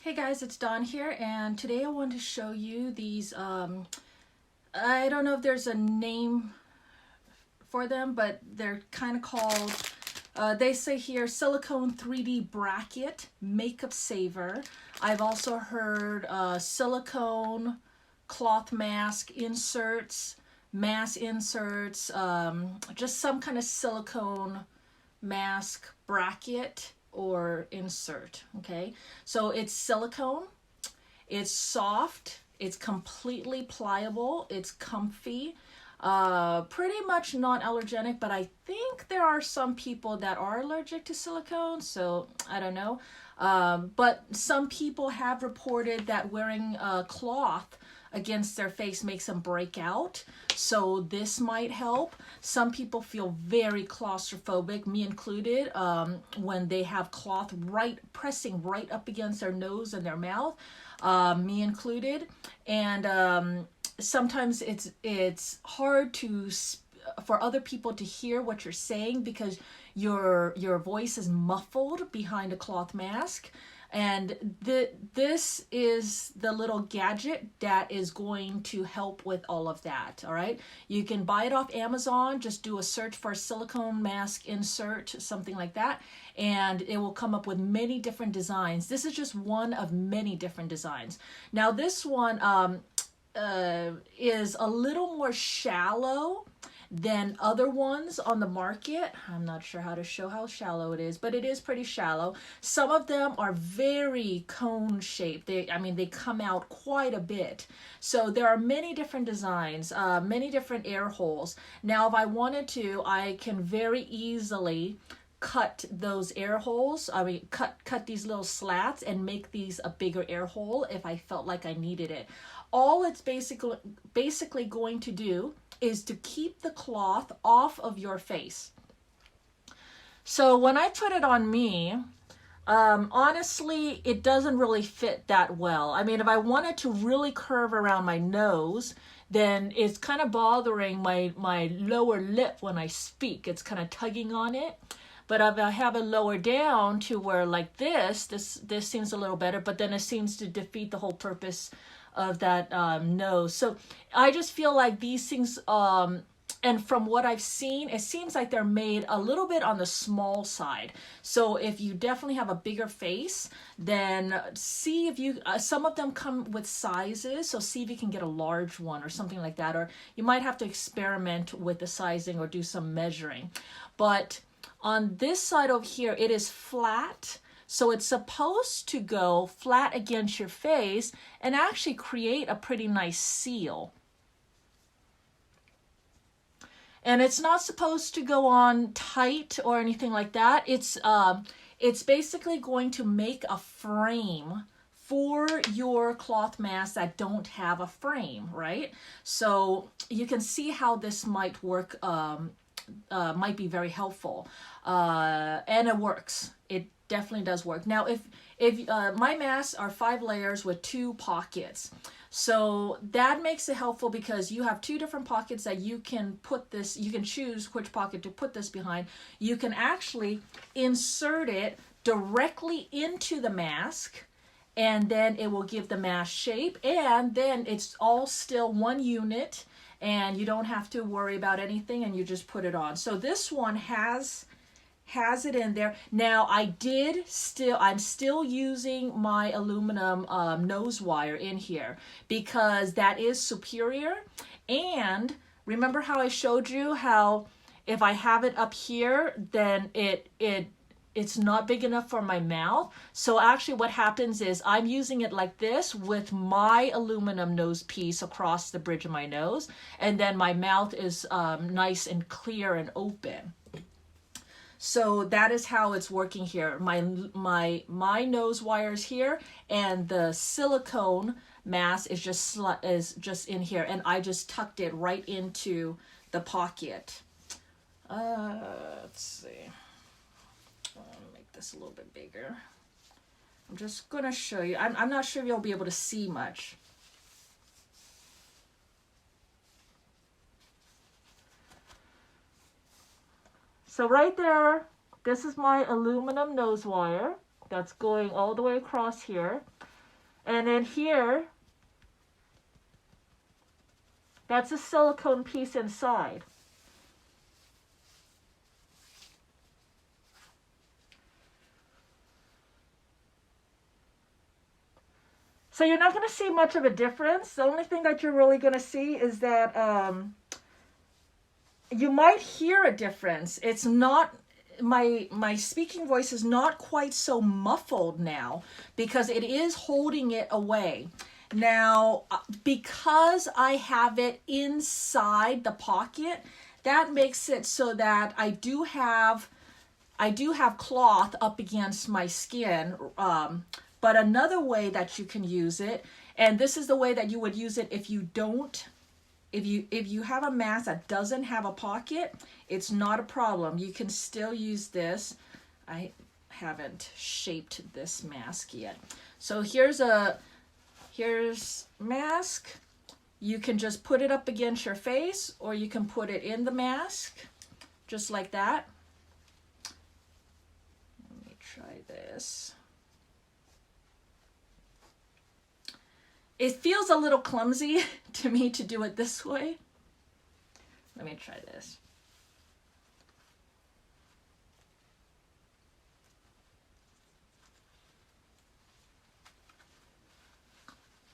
Hey guys, it's Dawn here, and today I want to show you these, I don't know if there's a name for them, but they're kind of called, they say here, silicone 3D bracket makeup saver. I've also heard silicone cloth mask inserts, just some kind of silicone mask bracket or insert. Okay, so it's silicone, it's soft, it's completely pliable, it's comfy, pretty much non-allergenic, but I think there are some people that are allergic to silicone, so I don't know. But some people have reported that wearing cloth against their face makes them break out, so this might help. Some people feel very claustrophobic, me included, when they have cloth pressing right up against their nose and their mouth, me included. And sometimes it's hard for other people to hear what you're saying because your voice is muffled behind a cloth mask. And this is the little gadget that is going to help with all of that. All right, you can buy it off Amazon. Just do a search for silicone mask insert, something like that, and it will come up with many different designs. This is just one of many different designs. Now this one is a little more shallow than other ones on the market. I'm not sure how to show how shallow it is, but it is pretty shallow. Some of them are very cone shaped. They come out quite a bit. So there are many different designs, many different air holes. Now, if I wanted to, I can very easily cut those air holes. Cut these little slats and make these a bigger air hole if I felt like I needed it. All it's basically going to do is to keep the cloth off of your face. So when I put it on me, honestly, it doesn't really fit that well. I mean, if I wanted to really curve around my nose, then it's kind of bothering my lower lip when I speak. It's kind of tugging on it. But if I have it lower down to where like this seems a little better, but then it seems to defeat the whole purpose of that nose. So I just feel like these things, and from what I've seen, it seems like they're made a little bit on the small side. So if you definitely have a bigger face, then see if you, some of them come with sizes, so see if you can get a large one or something like that, or you might have to experiment with the sizing or do some measuring. But on this side over here, it is flat. So it's supposed to go flat against your face and actually create a pretty nice seal. And it's not supposed to go on tight or anything like that. It's basically going to make a frame for your cloth masks that don't have a frame, right? So you can see how this might work, might be very helpful. And it works. It definitely does work. Now, if my masks are 5 layers with 2 pockets, so that makes it helpful because you have 2 different pockets that you can put this, you can choose which pocket to put this behind. You can actually insert it directly into the mask, and then it will give the mask shape, and then it's all still one unit, and you don't have to worry about anything, and you just put it on. So this one has it in there. Now I'm still using my aluminum nose wire in here because that is superior. And remember how I showed you how if I have it up here, then it's not big enough for my mouth. So actually what happens is I'm using it like this with my aluminum nose piece across the bridge of my nose, and then my mouth is nice and clear and open. So that is how it's working here. My nose wires here, and the silicone mask is just in here, and I just tucked it right into the pocket. Let's see. I'll make this a little bit bigger. I'm just gonna show you. I'm not sure if you'll be able to see much. So right there, this is my aluminum nose wire that's going all the way across here. And then here, that's a silicone piece inside. So you're not going to see much of a difference. The only thing that you're really going to see is that you might hear a difference. It's not, my speaking voice is not quite so muffled now because it is holding it away. Now, because I have it inside the pocket, that makes it so that I do have cloth up against my skin. But another way that you can use it, and this is the way that you would use it if you don't, if you have a mask that doesn't have a pocket, it's not a problem. You can still use this. I haven't shaped this mask yet. So here's mask. You can just put it up against your face, or you can put it in the mask, just like that. Let me try this. It feels a little clumsy to me to do it this way. Let me try this.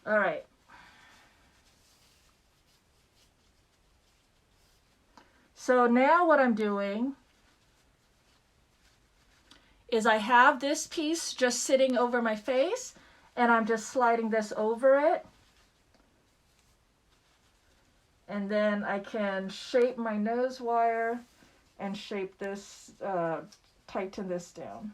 All right. So now what I'm doing is I have this piece just sitting over my face, and I'm just sliding this over it. And then I can shape my nose wire and shape this, tighten this down.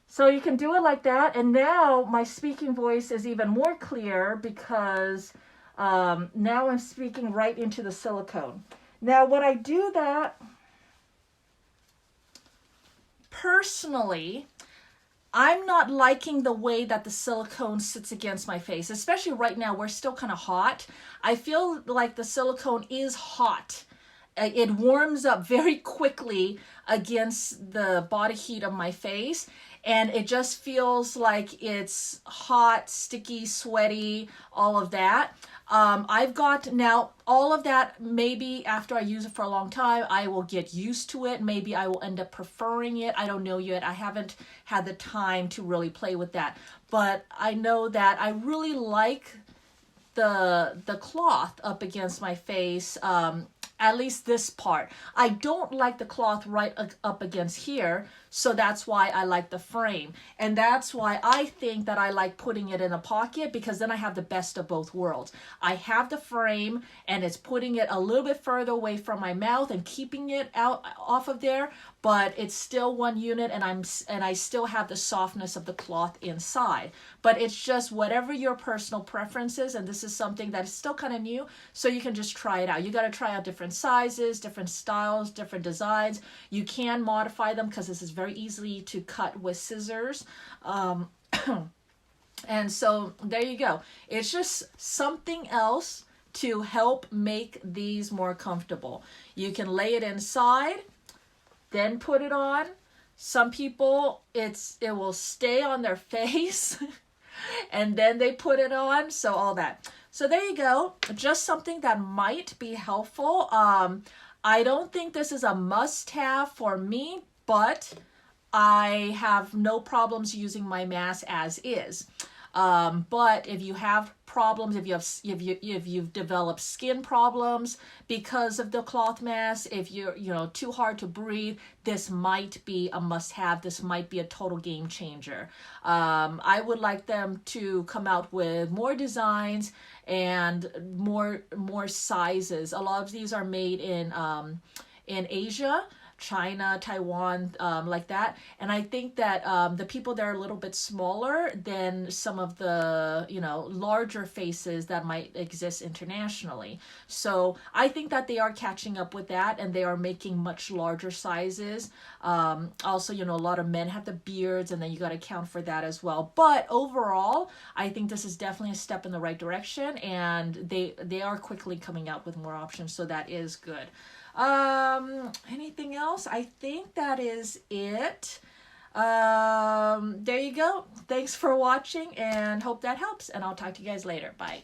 So you can do it like that. And now my speaking voice is even more clear because now I'm speaking right into the silicone. Now when I do that, personally, I'm not liking the way that the silicone sits against my face, especially right now. We're still kind of hot. I feel like the silicone is hot. It warms up very quickly against the body heat of my face, and it just feels like it's hot, sticky, sweaty, all of that. I've got now all of that. Maybe after I use it for a long time, I will get used to it. Maybe I will end up preferring it. I don't know yet. I haven't had the time to really play with that. But I know that I really like the cloth up against my face, at least this part. I don't like the cloth right up against here, so that's why I like the frame. And that's why I think that I like putting it in a pocket, because then I have the best of both worlds. I have the frame and it's putting it a little bit further away from my mouth and keeping it out off of there, but it's still one unit, and I still have the softness of the cloth inside. But it's just whatever your personal preference is, and this is something that is still kind of new, so you can just try it out. You got to try out different sizes, different styles, different designs. You can modify them because this is very easily to cut with scissors. And so there you go. It's just something else to help make these more comfortable. You can lay it inside, then put it on. Some people, it will stay on their face and then they put it on. So all that. So there you go. Just something that might be helpful. I don't think this is a must-have for me, but I have no problems using my mask as is. But if you have problems, if you've developed skin problems because of the cloth mask, if you're too hard to breathe, this might be a must-have. This might be a total game changer. I would like them to come out with more designs and more sizes. A lot of these are made in Asia, China, Taiwan, like that. And I think that the people that are a little bit smaller than some of the, larger faces that might exist internationally. So I think that they are catching up with that, and they are making much larger sizes. Also, a lot of men have the beards, and then you got to account for that as well. But overall, I think this is definitely a step in the right direction, and they are quickly coming out with more options. So that is good. Anything else? I think that is it. There you go. Thanks for watching and hope that helps. And I'll talk to you guys later. Bye.